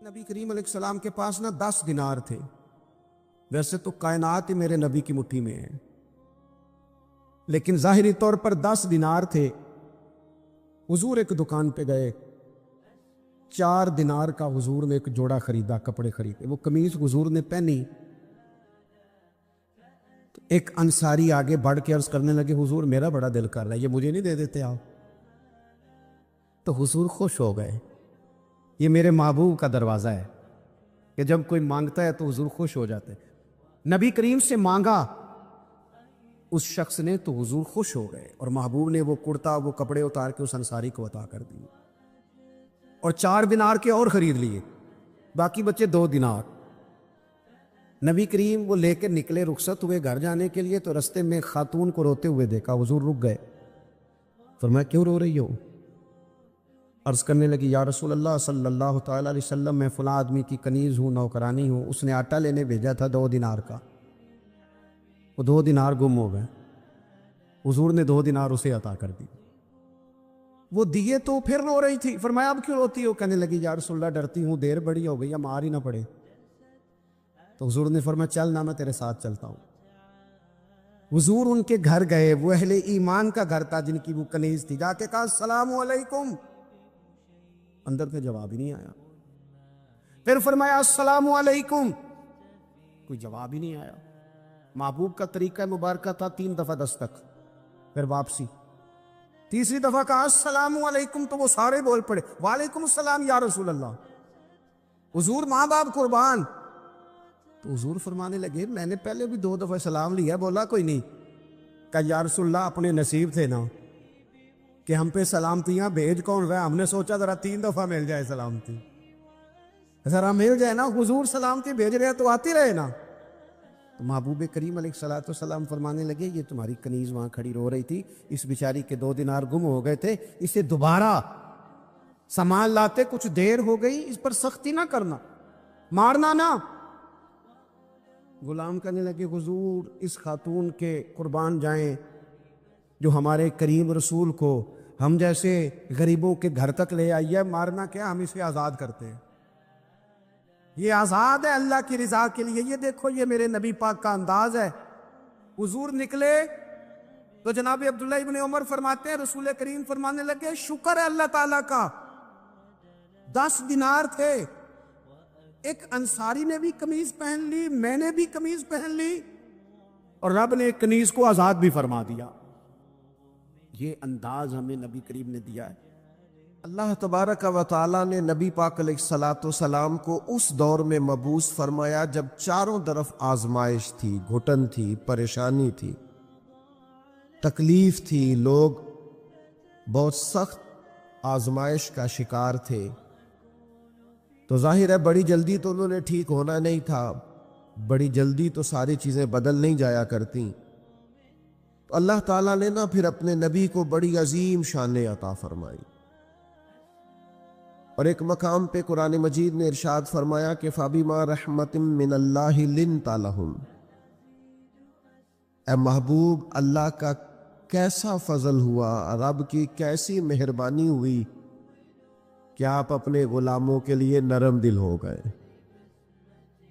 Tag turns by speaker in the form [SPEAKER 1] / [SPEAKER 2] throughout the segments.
[SPEAKER 1] نبی کریم علیہ السلام کے پاس 10 دینار تھے. ویسے تو کائنات ہی میرے نبی کی مٹھی میں ہے، لیکن ظاہری طور پر 10 دینار تھے. حضور ایک دکان پہ گئے، 4 دینار کا حضور نے ایک جوڑا خریدا، کپڑے خریدے. وہ قمیض حضور نے پہنی تو ایک انصاری آگے بڑھ کے عرض کرنے لگے، حضور میرا بڑا دل کر رہا ہے، یہ مجھے نہیں دے دیتے آپ؟ تو حضور خوش ہو گئے. یہ میرے محبوب کا دروازہ ہے کہ جب کوئی مانگتا ہے تو حضور خوش ہو جاتے ہیں. نبی کریم سے مانگا اس شخص نے تو حضور خوش ہو گئے، اور محبوب نے وہ کرتا، وہ کپڑے اتار کے اس انصاری کو عطا کر دیے، اور 4 دینار کے اور خرید لیے، باقی بچے 2 دینار. نبی کریم وہ لے کے نکلے، رخصت ہوئے گھر جانے کے لیے، تو رستے میں خاتون کو روتے ہوئے دیکھا. حضور رک گئے، فرمایا کیوں رو رہی ہو؟ عرض کرنے لگی، یا رسول اللہ صلی اللہ تعالی علیہ وسلم، میں فلاں آدمی کی کنیز ہوں، نوکرانی ہوں، اس نے آٹا لینے بھیجا تھا 2 دینار کا، وہ 2 دینار گم ہو گئے. حضور نے 2 دینار اسے عطا کر دی. وہ دیے تو پھر رو رہی تھی. فرمایا اب کیوں روتی ہو؟ کہنے لگی، یا رسول اللہ ڈرتی ہوں دیر بڑی ہو گئی، اب مار ہی نہ پڑے. تو حضور نے فرمایا چل نہ، میں تیرے ساتھ چلتا ہوں. حضور ان کے گھر گئے، وہ اہل ایمان کا گھر تھا جن کی وہ کنیز تھی. جا کے کہا السلام علیکم، اندر سے جواب ہی نہیں آیا. پھر فرمایا السلام علیکم، کوئی جواب ہی نہیں آیا. محبوب کا طریقہ مبارکہ تھا 3 دفعہ دستک، پھر واپسی. تیسری دفعہ کہا السلام علیکم تو وہ سارے بول پڑے وعلیکم السلام یا رسول اللہ. حضور ماں باپ قربان. تو حضور فرمانے لگے، میں نے پہلے بھی 2 دفعہ سلام لیا، بولا کوئی نہیں. کہا یا رسول اللہ اپنے نصیب تھے نا کہ ہم پہ سلامتیاں بھیج کون رہا ہے، ہم نے سوچا ذرا 3 دفعہ مل جائے سلامتی، ذرا مل جائے نا. حضور سلامتی بھیج رہے ہیں تو آتی رہے نا. تو محبوب کریم علیہ السلام فرمانے لگے، یہ تمہاری کنیز وہاں کھڑی رو رہی تھی، اس بیچاری کے 2 دینار گم ہو گئے تھے، اسے دوبارہ سامان لاتے کچھ دیر ہو گئی، اس پر سختی نہ کرنا، مارنا نہ. غلام کہنے لگے، حضور اس خاتون کے قربان جائیں جو ہمارے کریم رسول کو ہم جیسے غریبوں کے گھر تک لے آئی ہے، مارنا کیا، ہم اسے آزاد کرتے ہیں، یہ آزاد ہے اللہ کی رضا کے لیے. یہ دیکھو یہ میرے نبی پاک کا انداز ہے. حضور نکلے تو جناب عبداللہ ابن عمر فرماتے ہیں، رسول کریم فرمانے لگے، شکر ہے اللہ تعالیٰ کا، 10 دینار تھے، ایک انصاری نے بھی قمیض پہن لی، میں نے بھی قمیض پہن لی، اور رب نے ایک کنیز کو آزاد بھی فرما دیا. یہ انداز ہمیں نبی کریم نے دیا ہے. اللہ تبارک و تعالیٰ نے نبی پاک علیہ السلام کو اس دور میں مبعوث فرمایا جب چاروں طرف آزمائش تھی، گھٹن تھی، پریشانی تھی، تکلیف تھی، لوگ بہت سخت آزمائش کا شکار تھے. تو ظاہر ہے بڑی جلدی تو انہوں نے ٹھیک ہونا نہیں تھا، بڑی جلدی تو ساری چیزیں بدل نہیں جایا کرتی. تو اللہ تعالیٰ نے پھر اپنے نبی کو بڑی عظیم شان عطا فرمائی. اور ایک مقام پہ قرآن مجید نے ارشاد فرمایا کہ فَبِمَا رَحْمَةٍ مِّنَ اللَّهِ لِنْتَ لَهُمْ. اے محبوب، اللہ کا کیسا فضل ہوا، رب کی کیسی مہربانی ہوئی کہ آپ اپنے غلاموں کے لیے نرم دل ہو گئے.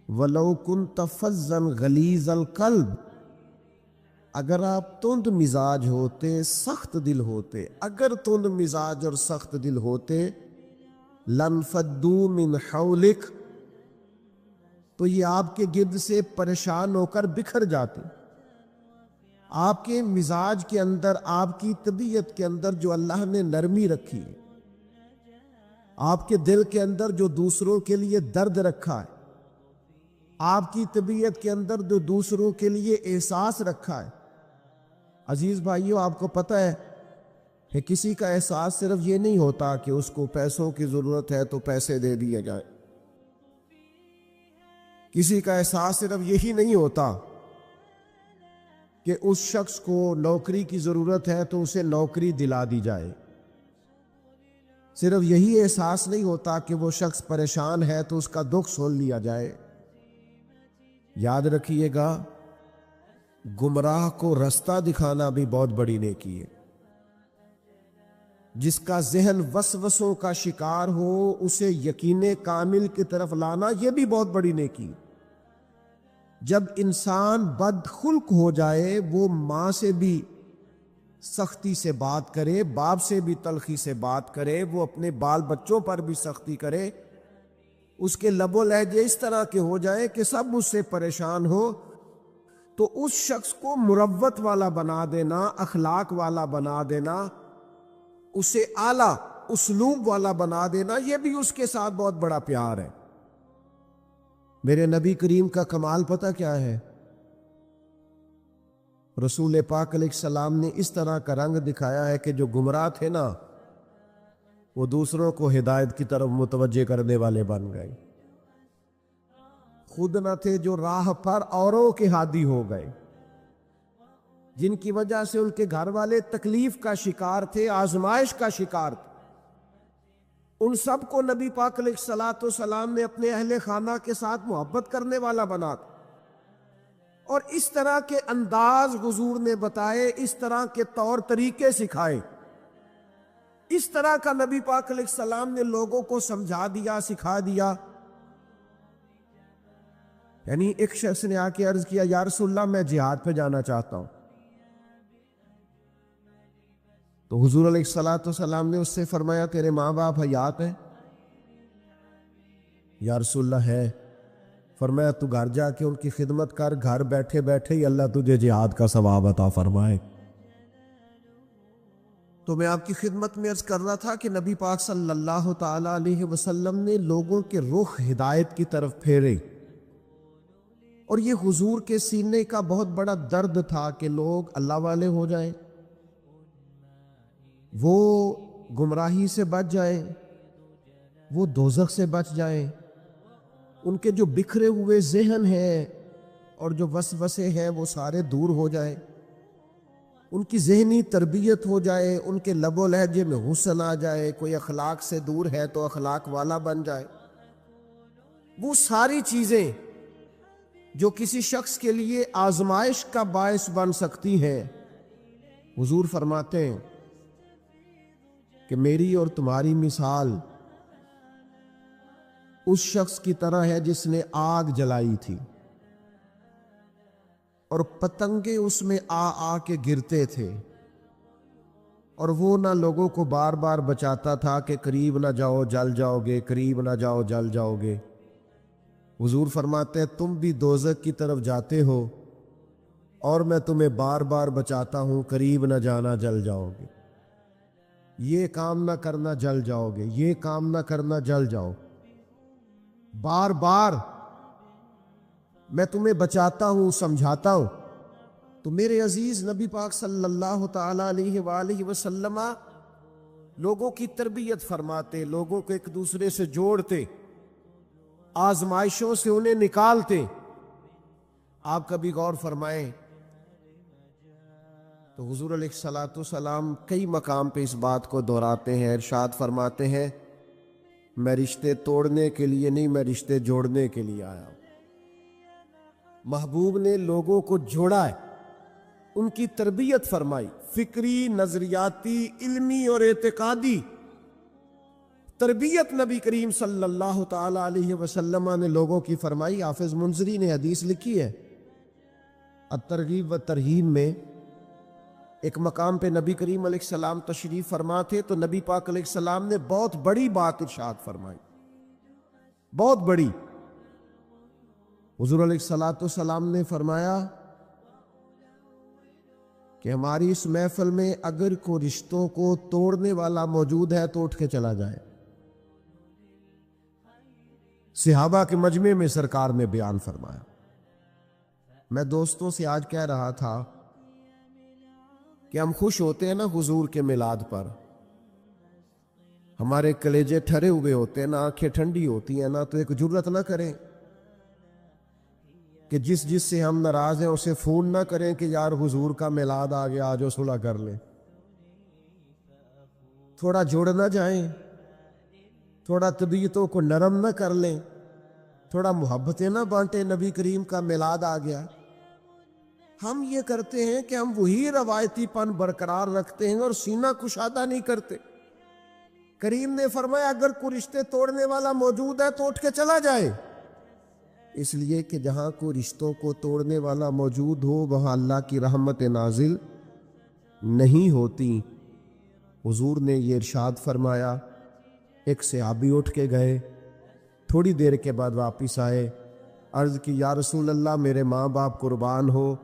[SPEAKER 1] وَلَوْ كُنْتَ فَظًّا غَلِيظَ الْقَلْبِ، اگر آپ تند مزاج ہوتے، سخت دل ہوتے، اگر تند مزاج اور سخت دل ہوتے، لَنْفَضُّوا مِنْ حَوْلِكَ، تو یہ آپ کے گرد سے پریشان ہو کر بکھر جاتے. آپ کے مزاج کے اندر، آپ کی طبیعت کے اندر جو اللہ نے نرمی رکھی ہے، آپ کے دل کے اندر جو دوسروں کے لیے درد رکھا ہے، آپ کی طبیعت کے اندر جو دوسروں کے لیے احساس رکھا ہے. عزیز بھائیو، آپ کو پتہ ہے کہ کسی کا احساس صرف یہ نہیں ہوتا کہ اس کو پیسوں کی ضرورت ہے تو پیسے دے دیے جائے. کسی کا احساس صرف یہی نہیں ہوتا کہ اس شخص کو نوکری کی ضرورت ہے تو اسے نوکری دلا دی جائے. صرف یہی احساس نہیں ہوتا کہ وہ شخص پریشان ہے تو اس کا دکھ سن لیا جائے. یاد رکھیے گا، گمراہ کو رستہ دکھانا بھی بہت بڑی نیکی ہے.
[SPEAKER 2] جس کا ذہن وسوسوں کا شکار ہو اسے یقین کامل کی طرف لانا یہ بھی بہت بڑی نیکی۔ جب انسان بد خلق ہو جائے، وہ ماں سے بھی سختی سے بات کرے، باپ سے بھی تلخی سے بات کرے، وہ اپنے بال بچوں پر بھی سختی کرے، اس کے لب و لہجے اس طرح کے ہو جائیں کہ سب اس سے پریشان ہو، تو اس شخص کو مروت والا بنا دینا، اخلاق والا بنا دینا، اسے اعلیٰ اسلوب والا بنا دینا، یہ بھی اس کے ساتھ بہت بڑا پیار ہے۔ میرے نبی کریم کا کمال پتہ کیا ہے؟ رسول پاک علیہ السلام نے اس طرح کا رنگ دکھایا ہے کہ جو گمراہ تھے نا، وہ دوسروں کو ہدایت کی طرف متوجہ کرنے والے بن گئے، خود نہ تھے جو راہ پر اوروں کے ہادی ہو گئے، جن کی وجہ سے ان کے گھر والے تکلیف کا شکار تھے، آزمائش کا شکار تھے، ان سب کو نبی پاک علیہ السلام نے اپنے اہل خانہ کے ساتھ محبت کرنے والا بنا دیا، اور اس طرح کے انداز حضور نے بتائے، اس طرح کے طور طریقے سکھائے، اس طرح کا نبی پاک علیہ السلام نے لوگوں کو سمجھا دیا، سکھا دیا۔ یعنی ایک شخص نے آ کے عرض کیا، یا رسول اللہ میں جہاد پہ جانا چاہتا ہوں، تو حضور علیہ السلام نے اس سے فرمایا تیرے ماں باپ حیات ہیں؟ یا رسول اللہ ہے۔ فرمایا تو گھر جا کے ان کی خدمت کر، گھر بیٹھے بیٹھے ہی اللہ تجھے جہاد کا ثواب عطا فرمائے۔ تو میں آپ کی خدمت میں عرض کر رہا تھا کہ نبی پاک صلی اللہ تعالی علیہ وسلم نے لوگوں کے رخ ہدایت کی طرف پھیرے، اور یہ حضور کے سینے کا بہت بڑا درد تھا کہ لوگ اللہ والے ہو جائیں، وہ گمراہی سے بچ جائیں، وہ دوزخ سے بچ جائیں، ان کے جو بکھرے ہوئے ذہن ہیں اور جو وسوسے ہیں وہ سارے دور ہو جائیں، ان کی ذہنی تربیت ہو جائے، ان کے لب و لہجے میں حسن آ جائے، کوئی اخلاق سے دور ہے تو اخلاق والا بن جائے۔ وہ ساری چیزیں جو کسی شخص کے لیے آزمائش کا باعث بن سکتی ہیں، حضور فرماتے ہیں کہ میری اور تمہاری مثال اس شخص کی طرح ہے جس نے آگ جلائی تھی اور پتنگے اس میں آ کے گرتے تھے، اور وہ نہ لوگوں کو بار بار بچاتا تھا کہ قریب نہ جاؤ جل جاؤ گے، قریب نہ جاؤ جل جاؤ گے۔ حضور فرماتے ہیں تم بھی دوزخ کی طرف جاتے ہو اور میں تمہیں بار بار بچاتا ہوں، قریب نہ جانا جل جاؤ گے، یہ کام نہ کرنا جل جاؤ گے، یہ کام نہ کرنا جل جاؤ، بار بار میں تمہیں بچاتا ہوں، سمجھاتا ہوں۔ تو میرے عزیز نبی پاک صلی اللہ تعالی علیہ وآلہ وسلم لوگوں کی تربیت فرماتے، لوگوں کو ایک دوسرے سے جوڑتے، آزمائشوں سے انہیں نکالتے۔ آپ کبھی غور فرمائیں تو حضور علیہ السلام کئی مقام پہ اس بات کو دہراتے ہیں، ارشاد فرماتے ہیں میں رشتے توڑنے کے لیے نہیں، میں رشتے جوڑنے کے لیے آیا ہوں۔ محبوب نے لوگوں کو جوڑا ہے، ان کی تربیت فرمائی، فکری، نظریاتی، علمی اور اعتقادی تربیت نبی کریم صلی اللہ تعالی علیہ وسلم نے لوگوں کی فرمائی۔ حافظ منذری نے حدیث لکھی ہے الترغیب و ترہیب میں، ایک مقام پہ نبی کریم علیہ السلام تشریف فرما تھے تو نبی پاک علیہ السلام نے بہت بڑی بات ارشاد فرمائی، بہت بڑی۔ حضور علیہ السلام نے فرمایا کہ ہماری اس محفل میں اگر کوئی رشتوں کو توڑنے والا موجود ہے تو اٹھ کے چلا جائے۔ صحابہ کے مجمع میں سرکار نے بیان فرمایا۔ میں دوستوں سے آج کہہ رہا تھا کہ ہم خوش ہوتے ہیں نا حضور کے میلاد پر، ہمارے کلیجے ٹھرے ہوئے ہوتے ہیں نا، آنکھیں ٹھنڈی ہوتی ہیں نا، تو ایک جرت نہ کریں کہ جس سے ہم ناراض ہیں اسے فون نہ کریں کہ یار حضور کا میلاد آ گیا، آجو صلح کر لیں۔ تھوڑا جوڑ نہ جائیں، تھوڑا طبیعتوں کو نرم نہ کر لیں، تھوڑا محبتیں نہ بانٹیں، نبی کریم کا میلاد آ گیا۔ ہم یہ کرتے ہیں کہ ہم وہی روایتی پن برقرار رکھتے ہیں اور سینہ کشادہ نہیں کرتے۔ کریم نے فرمایا اگر کوئی رشتے توڑنے والا موجود ہے تو اٹھ کے چلا جائے، اس لیے کہ جہاں کوئی رشتوں کو توڑنے والا موجود ہو وہاں اللہ کی رحمت نازل نہیں ہوتی۔ حضور نے یہ ارشاد فرمایا، ایک صحابی اٹھ کے گئے، تھوڑی دیر کے بعد واپس آئے، عرض کی یا رسول اللہ میرے ماں باپ قربان ہو،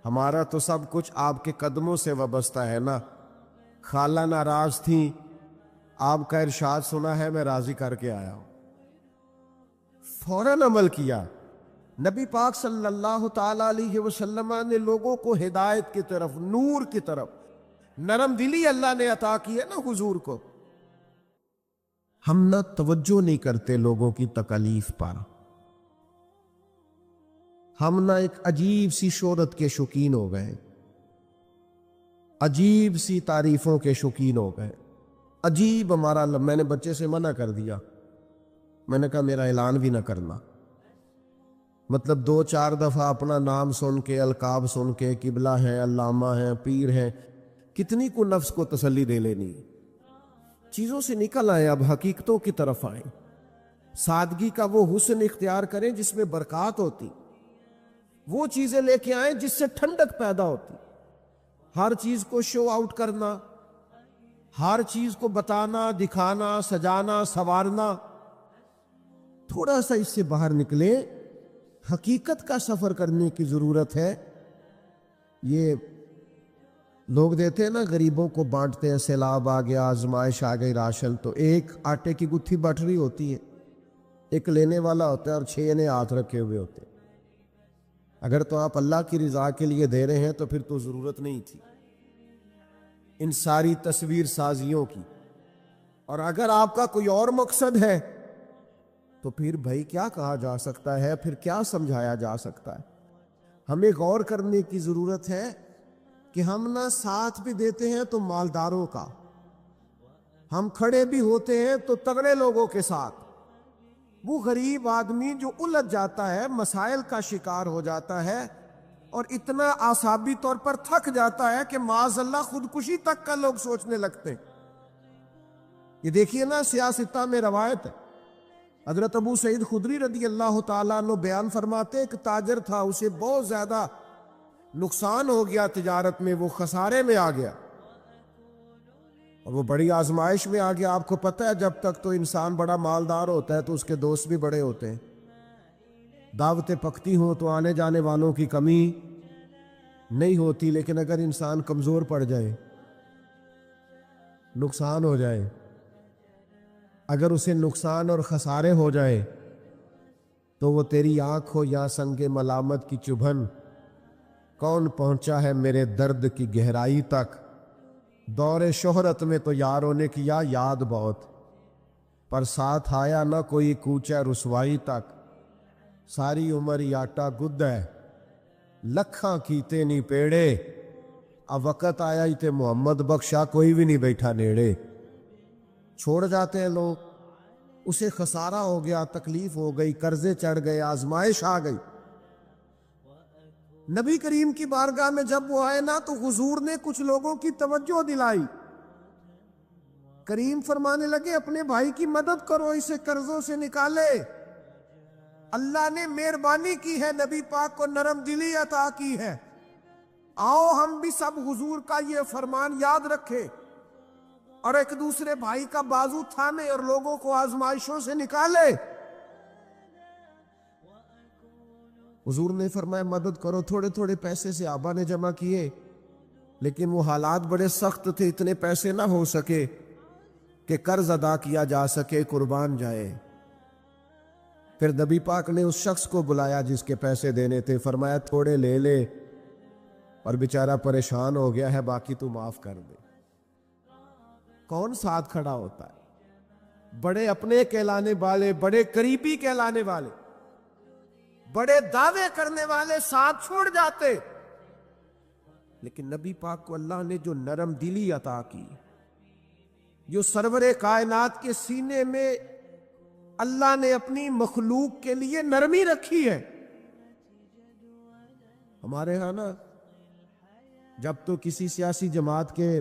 [SPEAKER 2] ہمارا تو سب کچھ آپ کے قدموں سے وابستہ ہے نا، خالہ ناراض تھیں، آپ کا ارشاد سنا ہے میں راضی کر کے آیا ہوں۔ فوراً عمل کیا۔ نبی پاک صلی اللہ تعالی علیہ وسلم نے لوگوں کو ہدایت کی طرف، نور کی طرف، نرم دلی اللہ نے عطا کی ہے نا حضور کو۔ ہم نہ توجہ نہیں کرتے لوگوں کی تکالیف پر، ہم نہ ایک عجیب سی شہرت کے شوقین ہو گئے، عجیب سی تعریفوں کے شوقین ہو گئے، عجیب ہمارا میں نے بچے سے منع کر دیا، میں نے کہا میرا اعلان بھی نہ کرنا، مطلب 2-4 دفعہ اپنا نام سن کے، القاب سن کے، قبلہ ہیں، علامہ ہیں، پیر ہیں، کتنی کو نفس کو تسلی دے لینی۔ چیزوں سے نکل آئیں، اب حقیقتوں کی طرف آئیں، سادگی کا وہ حسن اختیار کریں جس میں برکات ہوتی، وہ چیزیں لے کے آئیں جس سے ٹھنڈک پیدا ہوتی۔ ہر چیز کو شو آؤٹ کرنا، ہر چیز کو بتانا، دکھانا، سجانا، سنوارنا، تھوڑا سا اس سے باہر نکلے، حقیقت کا سفر کرنے کی ضرورت ہے۔ یہ لوگ دیتے ہیں نا، غریبوں کو بانٹتے ہیں، سیلاب آ گیا، آزمائش آ گئی، راشن، تو ایک آٹے کی گتھی بٹ رہی ہوتی ہے، ایک لینے والا ہوتا ہے اور 6 نے ہاتھ رکھے ہوئے ہوتے ہیں۔ اگر تو آپ اللہ کی رضا کے لیے دے رہے ہیں تو پھر تو ضرورت نہیں تھی ان ساری تصویر سازیوں کی، اور اگر آپ کا کوئی اور مقصد ہے تو پھر بھائی کیا کہا جا سکتا ہے، پھر کیا سمجھایا جا سکتا ہے۔ ہمیں غور کرنے کی ضرورت ہے کہ ہم نہ ساتھ بھی دیتے ہیں تو مالداروں کا، ہم کھڑے بھی ہوتے ہیں تو تگڑے لوگوں کے ساتھ۔ وہ غریب آدمی جو الجھ جاتا ہے، مسائل کا شکار ہو جاتا ہے اور اتنا اعصابی طور پر تھک جاتا ہے کہ معاذ اللہ خودکشی تک کا لوگ سوچنے لگتے ہیں۔ یہ دیکھیے نا، سیاستہ میں روایت ہے، حضرت ابو سعید خدری رضی اللہ تعالیٰ عنہ بیان فرماتے، ایک تاجر تھا، اسے بہت زیادہ نقصان ہو گیا تجارت میں، وہ خسارے میں آ گیا اور وہ بڑی آزمائش میں آ گیا۔ آپ کو پتہ ہے جب تک تو انسان بڑا مالدار ہوتا ہے تو اس کے دوست بھی بڑے ہوتے ہیں، دعوتیں پکتی ہوں تو آنے جانے والوں کی کمی نہیں ہوتی، لیکن اگر انسان کمزور پڑ جائے، نقصان ہو جائے، اگر اسے نقصان اور خسارے ہو جائے تو وہ تیری آنکھ ہو یا سنگ ملامت کی چبھن، کون پہنچا ہے میرے درد کی گہرائی تک، دور شہرت میں تو یاروں نے کیا یاد بہت، پر ساتھ آیا نہ کوئی کوچہ رسوائی تک، ساری عمر یاٹا گد ہے، لکھاں کیتے نہیں پیڑے، اب وقت آیا ہی تے محمد بخشا کوئی بھی نہیں بیٹھا نیڑے۔ چھوڑ جاتے ہیں لوگ، اسے خسارہ ہو گیا، تکلیف ہو گئی، قرضے چڑھ گئے، آزمائش آ گئی۔ نبی کریم کی بارگاہ میں جب وہ آئے نا تو حضور نے کچھ لوگوں کی توجہ دلائی، کریم فرمانے لگے اپنے بھائی کی مدد کرو، اسے قرضوں سے نکالے، اللہ نے مہربانی کی ہے، نبی پاک کو نرم دلی عطا کی ہے، آؤ ہم بھی سب حضور کا یہ فرمان یاد رکھیں اور ایک دوسرے بھائی کا بازو تھامے اور لوگوں کو آزمائشوں سے نکالے۔ حضور نے فرمایا مدد کرو، تھوڑے تھوڑے پیسے سے آبا نے جمع کیے، لیکن وہ حالات بڑے سخت تھے، اتنے پیسے نہ ہو سکے کہ قرض ادا کیا جا سکے، قربان جائے۔ پھر نبی پاک نے اس شخص کو بلایا جس کے پیسے دینے تھے، فرمایا تھوڑے لے لے، اور بیچارہ پریشان ہو گیا ہے، باقی تو معاف کر دے۔ کون ساتھ کھڑا ہوتا ہے؟ بڑے اپنے کہلانے والے، بڑے قریبی کہلانے والے، بڑے دعوے کرنے والے ساتھ چھوڑ جاتے، لیکن نبی پاک کو اللہ نے جو نرم دلی عطا کی، جو سرور کائنات کے سینے میں اللہ نے اپنی مخلوق کے لیے نرمی رکھی ہے۔ ہمارے ہاں نا جب تو کسی سیاسی جماعت کے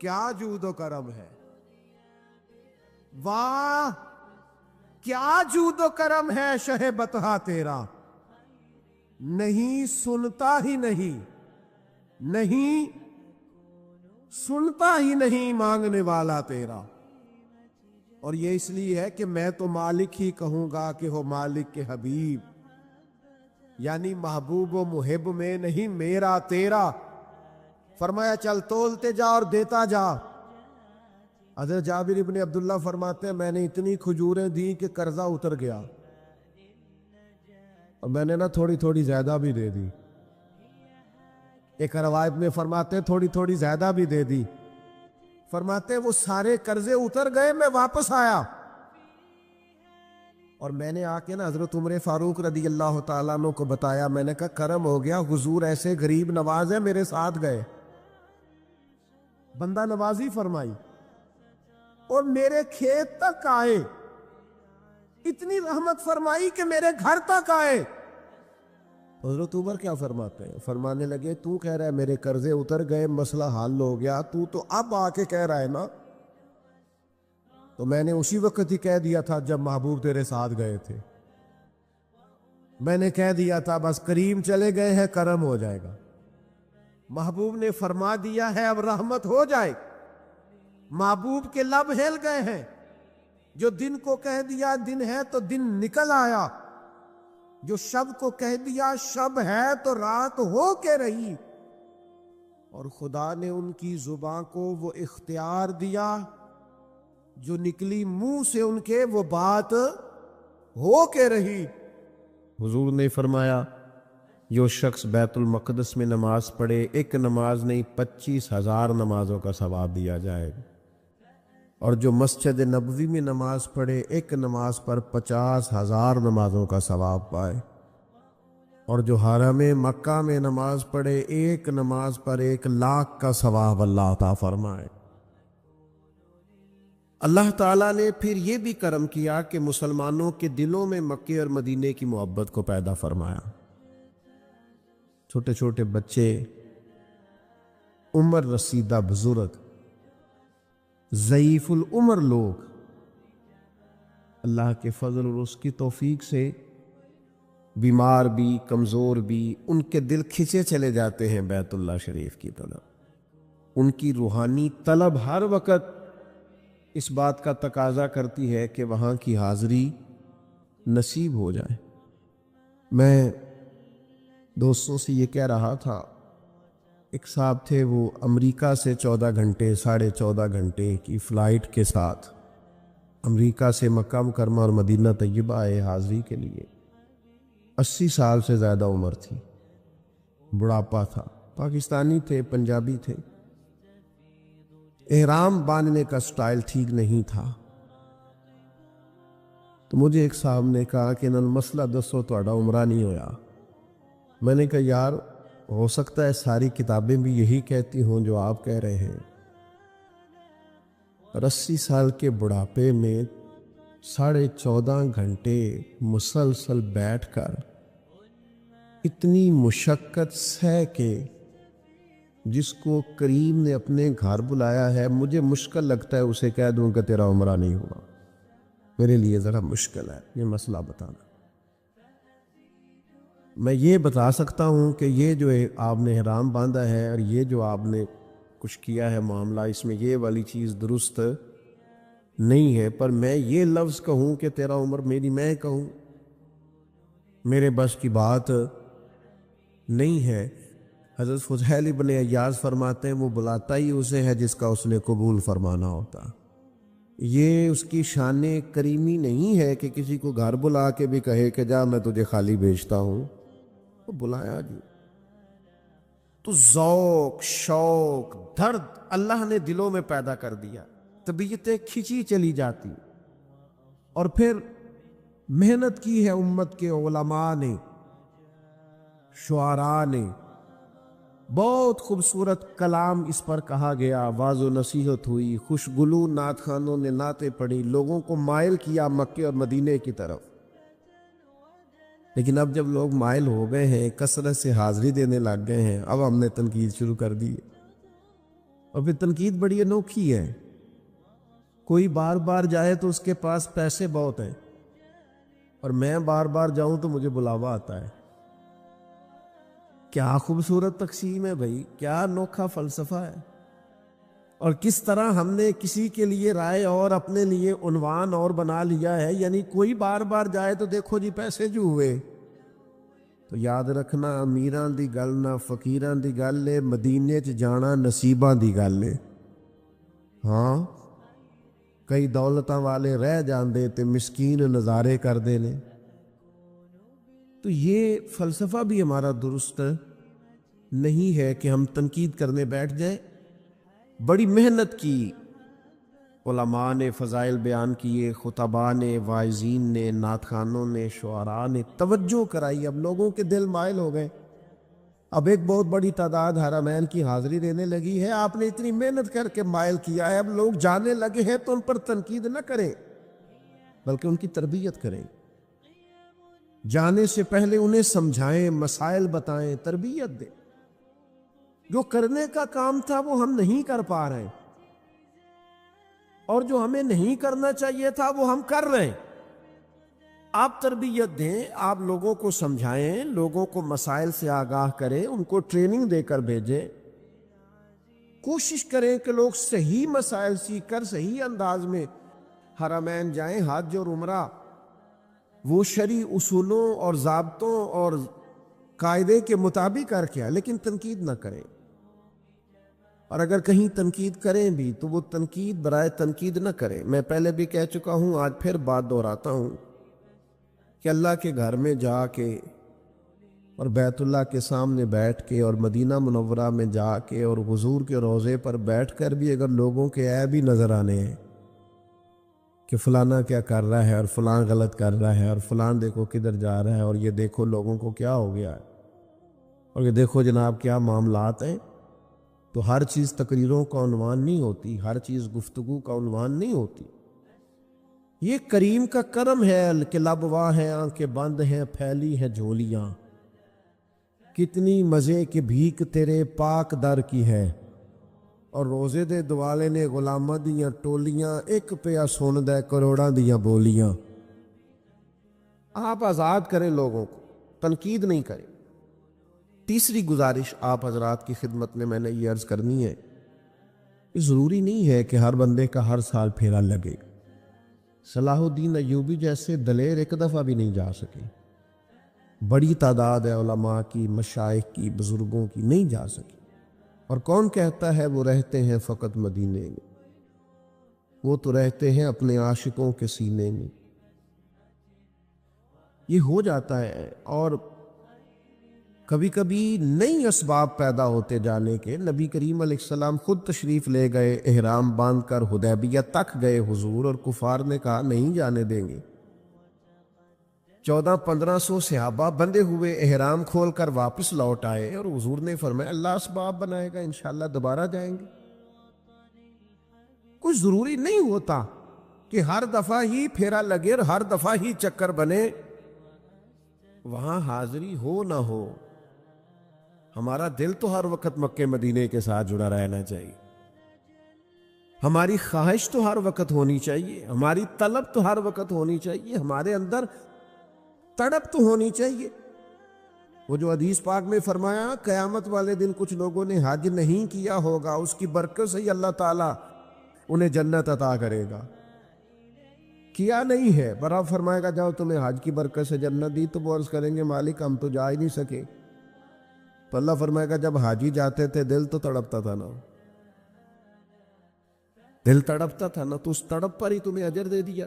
[SPEAKER 2] کیا جود و کرم ہے، واہ کیا جود و کرم ہے شہ بطحا تیرا، نہیں سنتا ہی نہیں، نہیں سنتا ہی نہیں مانگنے والا تیرا۔ اور یہ اس لیے ہے کہ میں تو مالک ہی کہوں گا کہ ہو مالک کے حبیب، یعنی محبوب و محب میں نہیں میرا تیرا۔ فرمایا چل تولتے جا اور دیتا جا۔ حضرت جابر ابن عبداللہ فرماتے ہیں میں نے اتنی کھجوریں دی کہ قرضہ اتر گیا، اور میں نے نا تھوڑی تھوڑی زیادہ بھی دے دی۔ ایک روایت میں فرماتے ہیں تھوڑی تھوڑی زیادہ بھی دے دی، فرماتے ہیں وہ سارے قرضے اتر گئے، میں واپس آیا اور میں نے آ کے نا حضرت عمر فاروق رضی اللہ تعالیٰ عنہ کو بتایا، میں نے کہا کرم ہو گیا، حضور ایسے غریب نواز ہے میرے ساتھ گئے، بندہ نوازی فرمائی اور میرے کھیت تک آئے، اتنی رحمت فرمائی کہ میرے گھر تک آئے۔ حضرت عمر کیا فرماتے ہیں؟ فرمانے لگے تو کہہ رہا ہے میرے قرضے اتر گئے، مسئلہ حل ہو گیا، تو اب آ کے کہہ رہا ہے نا، تو میں نے اسی وقت ہی کہہ دیا تھا جب محبوب تیرے ساتھ گئے تھے، میں نے کہہ دیا تھا بس کریم چلے گئے ہیں کرم ہو جائے گا، محبوب نے فرما دیا ہے اب رحمت ہو جائے، محبوب کے لب ہل گئے ہیں، جو دن کو کہہ دیا دن ہے تو دن نکل آیا، جو شب کو کہہ دیا شب ہے تو رات ہو کے رہی، اور خدا نے ان کی زباں کو وہ اختیار دیا جو نکلی منہ سے ان کے وہ بات ہو کے رہی۔ حضور نے فرمایا جو شخص بیت المقدس میں نماز پڑھے، ایک نماز نہیں 25,000 نمازوں کا ثواب دیا جائے گا، اور جو مسجد نبوی میں نماز پڑھے ایک نماز پر 50,000 نمازوں کا ثواب پائے، اور جو حرم مکہ میں نماز پڑھے ایک نماز پر 1,00,000 کا ثواب اللہ عطا فرمائے۔ اللہ تعالیٰ نے پھر یہ بھی کرم کیا کہ مسلمانوں کے دلوں میں مکے اور مدینے کی محبت کو پیدا فرمایا۔ چھوٹے چھوٹے بچے، عمر رسیدہ بزرگ، ضعیف العمر لوگ اللہ کے فضل اور اس کی توفیق سے بیمار بھی کمزور بھی ان کے دل کھنچے چلے جاتے ہیں بیت اللہ شریف کی طرف۔ ان کی روحانی طلب ہر وقت اس بات کا تقاضا کرتی ہے کہ وہاں کی حاضری نصیب ہو جائے۔ میں دوستوں سے یہ کہہ رہا تھا، ایک صاحب تھے وہ امریکہ سے 14 گھنٹے 14.5 گھنٹے کی فلائٹ کے ساتھ امریکہ سے مکہ مکرمہ اور مدینہ طیبہ آئے حاضری کے لیے۔ 80 سال سے زیادہ عمر تھی، بڑھاپا تھا، پاکستانی تھے، پنجابی تھے، احرام باندھنے کا سٹائل ٹھیک نہیں تھا۔ تو مجھے ایک صاحب نے کہا کہ نل مسئلہ دسو تہاڈا عمرہ نہیں ہویا۔ میں نے کہا یار ہو سکتا ہے ساری کتابیں بھی یہی کہتی ہوں جو آپ کہہ رہے ہیں، اور 80 سال کے بڑھاپے میں 14.5 گھنٹے مسلسل بیٹھ کر اتنی مشقت سہ کے جس کو کریم نے اپنے گھر بلایا ہے، مجھے مشکل لگتا ہے اسے کہہ دوں کہ تیرا عمرہ نہیں ہوا۔ میرے لیے ذرا مشکل ہے یہ مسئلہ بتانا۔ میں یہ بتا سکتا ہوں کہ یہ جو آپ نے احرام باندھا ہے اور یہ جو آپ نے کچھ کیا ہے معاملہ، اس میں یہ والی چیز درست نہیں ہے، پر میں یہ لفظ کہوں کہ تیرا عمر میری، میں کہوں میرے بس کی بات نہیں ہے۔ حضرت فضیل ابن عیاض فرماتے ہیں وہ بلاتا ہی اسے ہے جس کا اس نے قبول فرمانا ہوتا۔ یہ اس کی شان کریمی نہیں ہے کہ کسی کو گھر بلا کے بھی کہے کہ جا میں تجھے خالی بھیجتا ہوں، وہ بلایا جی۔ تو ذوق، شوق، درد اللہ نے دلوں میں پیدا کر دیا، طبیعتیں کھینچی چلی جاتی، اور پھر محنت کی ہے امت کے علماء نے، شعراء نے، بہت خوبصورت کلام اس پر کہا گیا، واعظ و نصیحت ہوئی، خوشگلو نعت خوانوں نے نعتیں پڑھی، لوگوں کو مائل کیا مکے اور مدینے کی طرف۔ لیکن اب جب لوگ مائل ہو گئے ہیں، کثرت سے حاضری دینے لگ گئے ہیں، اب ہم نے تنقید شروع کر دی۔ اور پھر تنقید بڑی انوکھی ہے. کوئی بار بار جائے تو اس کے پاس پیسے بہت ہیں، اور میں بار بار جاؤں تو مجھے بلاوا آتا ہے. کیا خوبصورت تقسیم ہے بھائی، کیا انوکھا فلسفہ ہے. اور کس طرح ہم نے کسی کے لیے رائے اور اپنے لیے عنوان اور بنا لیا ہے. یعنی کوئی بار بار جائے تو دیکھو جی پیسے جو ہوئے. تو یاد رکھنا، امیراں دی گل نہ فقیراں دی گل ہے، مدینے چ جانا نصیباں دی گل ہے. ہاں، کئی دولتاں والے رہ جاندے تے مسکین نظارے کردے نے. تو یہ فلسفہ بھی ہمارا درست نہیں ہے کہ ہم تنقید کرنے بیٹھ جائیں. بڑی محنت کی علماء نے، فضائل بیان کیے، خطباء نے، واعظین نے، نعت خوانوں نے، شعراء نے توجہ کرائی. اب لوگوں کے دل مائل ہو گئے. اب ایک بہت بڑی تعداد حرمین کی حاضری دینے لگی ہے. آپ نے اتنی محنت کر کے مائل کیا ہے، اب لوگ جانے لگے ہیں تو ان پر تنقید نہ کریں بلکہ ان کی تربیت کریں. جانے سے پہلے انہیں سمجھائیں، مسائل بتائیں، تربیت دیں. جو کرنے کا کام تھا وہ ہم نہیں کر پا رہے، اور جو ہمیں نہیں کرنا چاہیے تھا وہ ہم کر رہے ہیں. آپ تربیت دیں، آپ لوگوں کو سمجھائیں، لوگوں کو مسائل سے آگاہ کریں، ان کو ٹریننگ دے کر بھیجیں. کوشش کریں کہ لوگ صحیح مسائل سیکھ کر صحیح انداز میں حرمین جائیں. حج اور عمرہ وہ شرعی اصولوں اور ضابطوں اور قاعدے کے مطابق کر کے، لیکن تنقید نہ کریں. اور اگر کہیں تنقید کریں بھی تو وہ تنقید برائے تنقید نہ کریں. میں پہلے بھی کہہ چکا ہوں، آج پھر بات دہراتا ہوں کہ اللہ کے گھر میں جا کے اور بیت اللہ کے سامنے بیٹھ کے اور مدینہ منورہ میں جا کے اور حضور کے روضے پر بیٹھ کر بھی اگر لوگوں کے عیب ہی نظر آنے ہیں کہ فلانا کیا کر رہا ہے اور فلاں غلط کر رہا ہے اور فلاں دیکھو کدھر جا رہا ہے اور یہ دیکھو لوگوں کو کیا ہو گیا ہے اور یہ دیکھو جناب کیا معاملات ہیں، تو ہر چیز تقریروں کا عنوان نہیں ہوتی، ہر چیز گفتگو کا عنوان نہیں ہوتی. یہ کریم کا کرم ہے کہ لب واہ ہیں، آنکھیں بند ہیں، پھیلی ہیں جھولیاں. کتنی مزے کی بھیک تیرے پاک در کی ہے، اور روزے دے دوالے نے غلاماں دیاں ٹولیاں، ایک پیا سن دے کروڑاں دیاں بولیاں. آپ آزاد کریں لوگوں کو، تنقید نہیں کریں. تیسری گزارش آپ حضرات کی خدمت میں نے یہ عرض کرنی ہے، یہ ضروری نہیں ہے کہ ہر بندے کا ہر سال پھیرا لگے. صلاح الدین ایوبی جیسے دلیر ایک دفعہ بھی نہیں جا سکے. بڑی تعداد ہے علماء کی، مشائخ کی، بزرگوں کی، نہیں جا سکی. اور کون کہتا ہے وہ رہتے ہیں فقط مدینے میں؟ وہ تو رہتے ہیں اپنے عاشقوں کے سینے میں. یہ ہو جاتا ہے. اور کبھی کبھی نئی اسباب پیدا ہوتے جانے کے. نبی کریم علیہ السلام خود تشریف لے گئے، احرام باندھ کر حدیبیہ تک گئے حضور، اور کفار نے کہا نہیں جانے دیں گے. 1400-1500 صحابہ بندے ہوئے احرام کھول کر واپس لوٹ آئے، اور حضور نے فرمایا اللہ اسباب بنائے گا، انشاءاللہ دوبارہ جائیں گے. کچھ ضروری نہیں ہوتا کہ ہر دفعہ ہی پھیرا لگے اور ہر دفعہ ہی چکر بنے، وہاں حاضری ہو نہ ہو. ہمارا دل تو ہر وقت مکے مدینے کے ساتھ جڑا رہنا چاہیے. ہماری خواہش تو ہر وقت ہونی چاہیے، ہماری طلب تو ہر وقت ہونی چاہیے، ہمارے اندر تڑپ تو ہونی چاہیے. وہ جو حدیث پاک میں فرمایا قیامت والے دن کچھ لوگوں نے حج نہیں کیا ہوگا، اس کی برکت سے ہی اللہ تعالیٰ انہیں جنت عطا کرے گا. کیا نہیں ہے پر آپ فرمائے گا جاؤ تمہیں حج کی برکت سے جنت دی، تو وہ عرض کریں گے مالک ہم تو جا ہی نہیں سکے. تو اللہ فرمائے گا جب حاجی جاتے تھے دل تو تڑپتا تھا نا، دل تڑپتا تھا نا، تو اس تڑپ پر ہی تمہیں اجر دے دیا.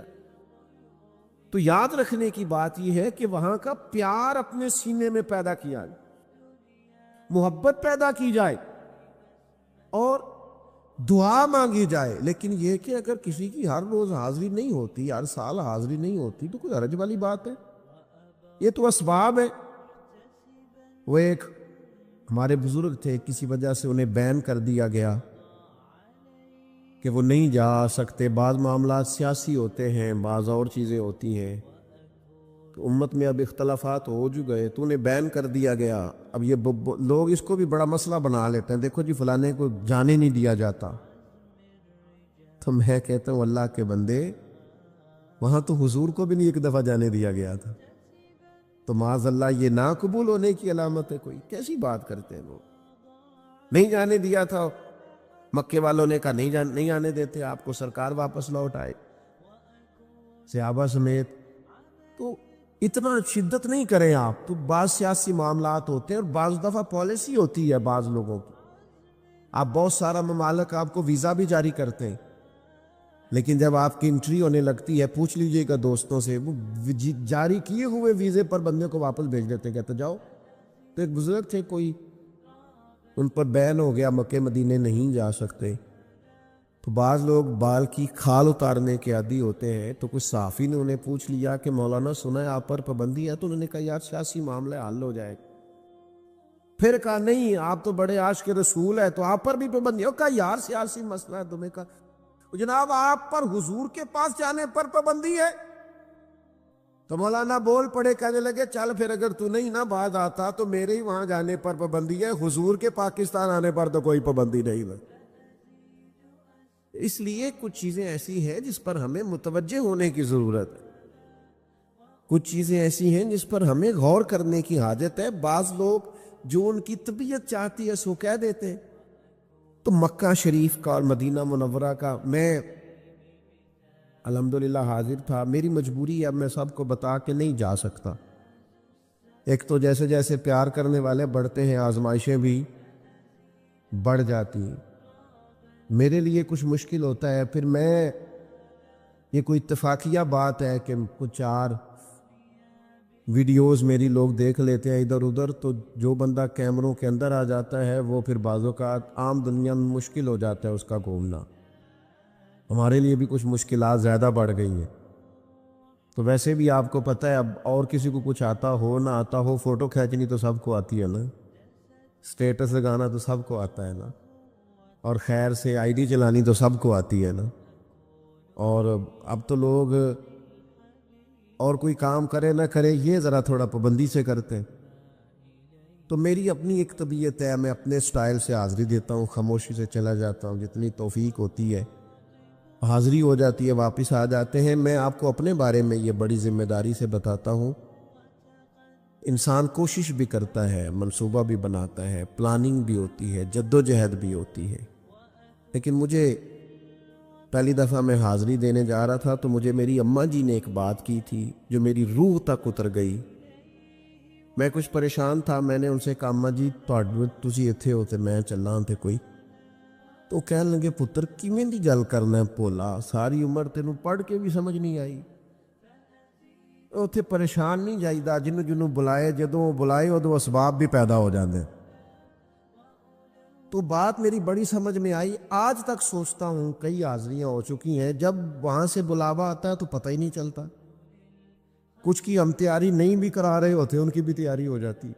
[SPEAKER 2] تو یاد رکھنے کی بات یہ ہے کہ وہاں کا پیار اپنے سینے میں پیدا کیا جائے، محبت پیدا کی جائے اور دعا مانگی جائے. لیکن یہ کہ اگر کسی کی ہر روز حاضری نہیں ہوتی، ہر سال حاضری نہیں ہوتی، تو کوئی حرج والی بات ہے. یہ تو اسباب ہے. وہ ایک ہمارے بزرگ تھے، کسی وجہ سے انہیں بین کر دیا گیا کہ وہ نہیں جا سکتے. بعض معاملات سیاسی ہوتے ہیں، بعض اور چیزیں ہوتی ہیں. تو امت میں اب اختلافات ہو جو گئے تو انہیں بین کر دیا گیا. اب یہ لوگ اس کو بھی بڑا مسئلہ بنا لیتے ہیں, دیکھو جی فلانے کو جانے نہیں دیا جاتا. تو میں کہتا ہوں اللہ کے بندے, وہاں تو حضور کو بھی نہیں ایک دفعہ جانے دیا گیا تھا. تو معاذ اللہ یہ نہ قبول ہونے کی علامت ہے کوئی؟ کیسی بات کرتے ہیں لوگ. نہیں جانے دیا تھا, مکے والوں نے کہا نہیں آنے دیتے آپ کو, سرکار واپس لوٹ آئے صحابہ سمیت. تو اتنا شدت نہیں کریں آپ. تو بعض سیاسی معاملات ہوتے ہیں اور بعض دفعہ پالیسی ہوتی ہے بعض لوگوں کی. آپ بہت سارا ممالک آپ کو ویزا بھی جاری کرتے ہیں, لیکن جب آپ کی انٹری ہونے لگتی ہے, پوچھ لیجئے گا دوستوں سے, وہ جاری کیے ہوئے ویزے پر بندے کو واپس بھیج دیتے ہیں, کہتے جاؤ. تو ایک بزرگ تھے کوئی, ان پر بین ہو گیا مکے مدینے نہیں جا سکتے. تو بعض لوگ بال کی کھال اتارنے کے عادی ہوتے ہیں. تو کچھ صحافی نے انہیں پوچھ لیا کہ مولانا سنا ہے آپ پر پابندی ہے؟ تو انہوں نے کہا یار سیاسی معاملہ حل ہو جائے. پھر کہا نہیں آپ تو بڑے عاشق رسول ہے تو آپ پر بھی پابندی ہے. کہا یار سیاسی مسئلہ ہے. تمہیں کہا جناب آپ پر حضور کے پاس جانے پر پابندی ہے. تو مولانا بول پڑے, کہنے لگے چل پھر اگر تو نہیں نہ باز آتا تو میرے ہی وہاں جانے پر پابندی ہے, حضور کے پاکستان آنے پر تو کوئی پابندی نہیں ہے. اس لیے کچھ چیزیں ایسی ہیں جس پر ہمیں متوجہ ہونے کی ضرورت ہے, کچھ چیزیں ایسی ہیں جس پر ہمیں غور کرنے کی حاجت ہے. بعض لوگ جو ان کی طبیعت چاہتی ہے سو کہہ دیتے ہیں. تو مکہ شریف کا اور مدینہ منورہ کا میں الحمدللہ حاضر تھا. میری مجبوری ہے, اب میں سب کو بتا کے نہیں جا سکتا. ایک تو جیسے جیسے پیار کرنے والے بڑھتے ہیں آزمائشیں بھی بڑھ جاتی ہیں. میرے لیے کچھ مشکل ہوتا ہے, پھر میں یہ کوئی اتفاقیہ بات ہے کہ کچھ 4 ویڈیوز میری لوگ دیکھ لیتے ہیں ادھر ادھر, تو جو بندہ کیمروں کے اندر آ جاتا ہے وہ پھر بعض اوقات عام دنیا میں مشکل ہو جاتا ہے اس کا گھومنا. ہمارے لیے بھی کچھ مشکلات زیادہ بڑھ گئی ہیں. تو ویسے بھی آپ کو پتہ ہے اب اور کسی کو کچھ آتا ہو نہ آتا ہو, فوٹو کھینچنی تو سب کو آتی ہے نا, سٹیٹس لگانا تو سب کو آتا ہے نا, اور خیر سے آئی ڈی چلانی تو سب کو آتی ہے نا. اور اب تو لوگ اور کوئی کام کرے نہ کرے یہ ذرا تھوڑا پابندی سے کرتے ہیں. تو میری اپنی ایک طبیعت ہے, میں اپنے سٹائل سے حاضری دیتا ہوں, خاموشی سے چلا جاتا ہوں, جتنی توفیق ہوتی ہے حاضری ہو جاتی ہے, واپس آ جاتے ہیں. میں آپ کو اپنے بارے میں یہ بڑی ذمہ داری سے بتاتا ہوں, انسان کوشش بھی کرتا ہے, منصوبہ بھی بناتا ہے, پلاننگ بھی ہوتی ہے, جد و جہد بھی ہوتی ہے, لیکن مجھے پہلی دفعہ میں حاضری دینے جا رہا تھا تو مجھے میری اماں جی نے ایک بات کی تھی جو میری روح تک اتر گئی. میں کچھ پریشان تھا, میں نے ان سے کہا اماں جی تسی اتھے ہوتے میں چلنا تے کوئی. تو کہنے لگے پتر کیویں دی گل کرنا ہے پولا, ساری عمر تینوں پڑھ کے بھی سمجھ نہیں آئی. اتھے پریشان نہیں جائیدا, جنوں بلائے جدوں بلائے ادوں اسباب بھی پیدا ہو جاندے. تو بات میری بڑی سمجھ میں آئی. آج تک سوچتا ہوں, کئی حاضریاں ہو چکی ہیں, جب وہاں سے بلاوا آتا ہے تو پتہ ہی نہیں چلتا. کچھ کی ہم تیاری نہیں بھی کرا رہے ہوتے, ان کی بھی تیاری ہو جاتی.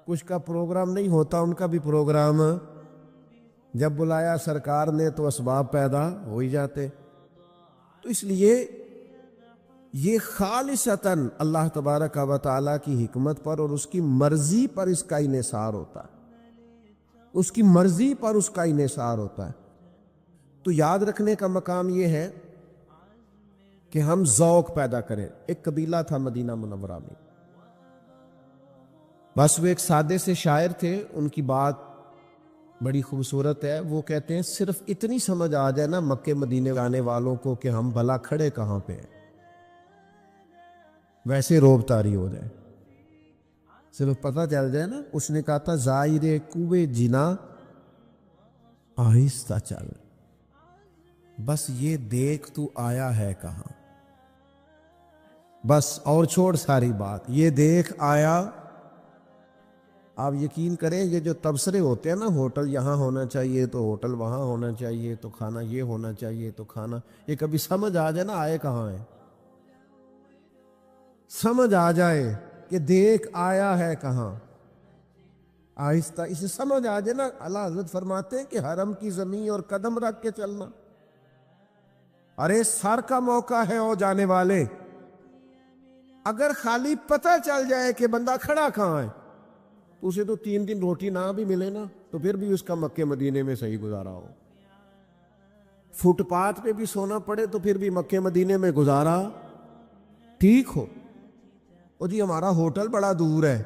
[SPEAKER 2] کچھ کا پروگرام نہیں ہوتا, ان کا بھی پروگرام جب بلایا سرکار نے تو اسباب پیدا ہو ہی جاتے. تو اس لیے یہ خالصتاً اللہ تبارک و تعالیٰ کی حکمت پر اور اس کی مرضی پر اس کا انحصار ہوتا ہے, اس کی مرضی پر اس کا انحصار ہوتا ہے. تو یاد رکھنے کا مقام یہ ہے کہ ہم ذوق پیدا کریں. ایک قبیلہ تھا مدینہ منورہ میں, بس وہ ایک سادے سے شاعر تھے, ان کی بات بڑی خوبصورت ہے. وہ کہتے ہیں صرف اتنی سمجھ آ جائے نا مکے مدینے جانے والوں کو کہ ہم بھلا کھڑے کہاں پہ ہیں, ویسے روب طاری ہو جائے, صرف پتہ چل جائے نا. اس نے کہا تھا زائر کوے جنا آہستہ چل, بس یہ دیکھ تو آیا ہے کہاں, بس اور چھوڑ ساری بات, یہ دیکھ آیا. آپ یقین کریں یہ جو تبصرے ہوتے ہیں نا, ہوٹل یہاں ہونا چاہیے تو ہوٹل وہاں ہونا چاہیے, تو کھانا یہ ہونا چاہیے تو کھانا, یہ کبھی سمجھ آ جائے نا آئے کہاں ہے, سمجھ آ جائے کہ دیکھ آیا ہے کہاں, آہستہ اسے سمجھ آ جائے نا. اللہ حضرت فرماتے ہیں کہ حرم کی زمین اور قدم رکھ کے چلنا. ارے سر کا موقع ہے او جانے والے, اگر خالی پتہ چل جائے کہ بندہ کھڑا کہاں ہے تو اسے تو 3 دن روٹی نہ بھی ملے نا تو پھر بھی اس کا مکے مدینے میں صحیح گزارا ہو، فٹ پاتھ پہ بھی سونا پڑے تو پھر بھی مکے مدینے میں گزارا ٹھیک ہو۔ اور جی ہمارا ہوٹل بڑا دور ہے،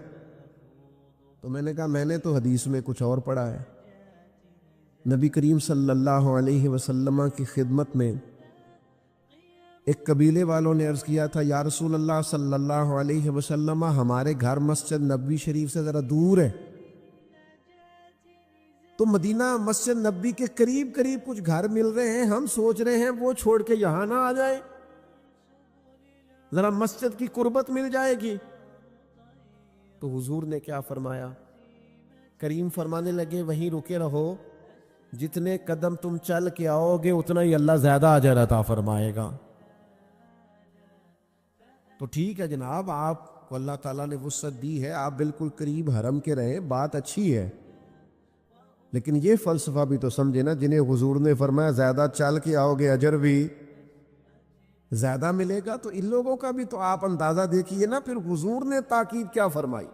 [SPEAKER 2] تو میں نے کہا میں نے تو حدیث میں کچھ اور پڑھا ہے۔ نبی کریم صلی اللہ علیہ وسلم کی خدمت میں ایک قبیلے والوں نے عرض کیا تھا، یا رسول اللہ صلی اللہ علیہ وسلم ہمارے گھر مسجد نبوی شریف سے ذرا دور ہے، تو مدینہ مسجد نبوی کے قریب قریب کچھ گھر مل رہے ہیں، ہم سوچ رہے ہیں وہ چھوڑ کے یہاں نہ آ جائیں، ذرا مسجد کی قربت مل جائے گی۔ تو حضور نے کیا فرمایا؟ کریم فرمانے لگے وہیں رکے رہو، جتنے قدم تم چل کے آؤ گے اتنا ہی اللہ زیادہ اجر عطا فرمائے گا۔ تو ٹھیک ہے جناب، آپ کو اللہ تعالیٰ نے وسعت دی ہے، آپ بالکل قریب حرم کے رہیں، بات اچھی ہے، لیکن یہ فلسفہ بھی تو سمجھے نا، جنہیں حضور نے فرمایا زیادہ چل کے آؤ گے اجر بھی زیادہ ملے گا، تو ان لوگوں کا بھی تو آپ اندازہ دیکھیے نا، پھر حضور نے تاکید کیا فرمائی،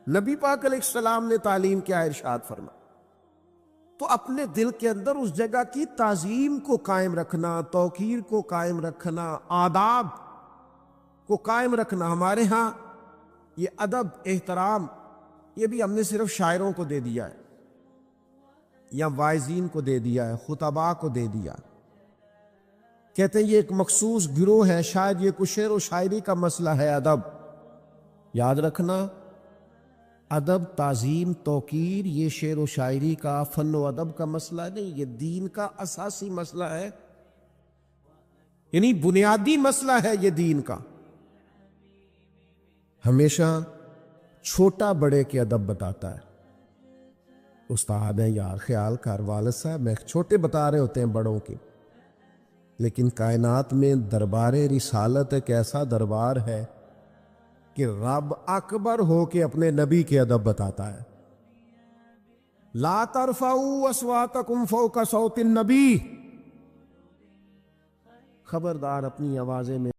[SPEAKER 2] نبی پاک علیہ السلام نے تعلیم کیا ارشاد فرمائی۔ تو اپنے دل کے اندر اس جگہ کی تعظیم کو قائم رکھنا، توقیر کو قائم رکھنا، آداب کو قائم رکھنا۔ ہمارے ہاں یہ ادب احترام یہ بھی ہم نے صرف شاعروں کو دے دیا ہے، یا واعظین کو دے دیا ہے، خطباء کو دے دیا، کہتے ہیں یہ ایک مخصوص گروہ ہے، شاید یہ کچھ شعر و شاعری کا مسئلہ ہے۔ ادب یاد رکھنا، ادب تعظیم توقیر یہ شعر و شاعری کا فن و ادب کا مسئلہ نہیں، یہ دین کا اساسی مسئلہ ہے، یعنی بنیادی مسئلہ ہے یہ دین کا۔ ہمیشہ چھوٹا بڑے کے ادب بتاتا ہے، استاد ہیں یار خیال کر والد صاحب میں چھوٹے بتا رہے ہوتے ہیں بڑوں کے، لیکن کائنات میں دربار رسالت ایک ایسا دربار ہے کہ رب اکبر ہو کے اپنے نبی کے ادب بتاتا ہے۔ لا ترفعوا اصواتکم فوق صوت النبی، خبردار اپنی آوازیں میں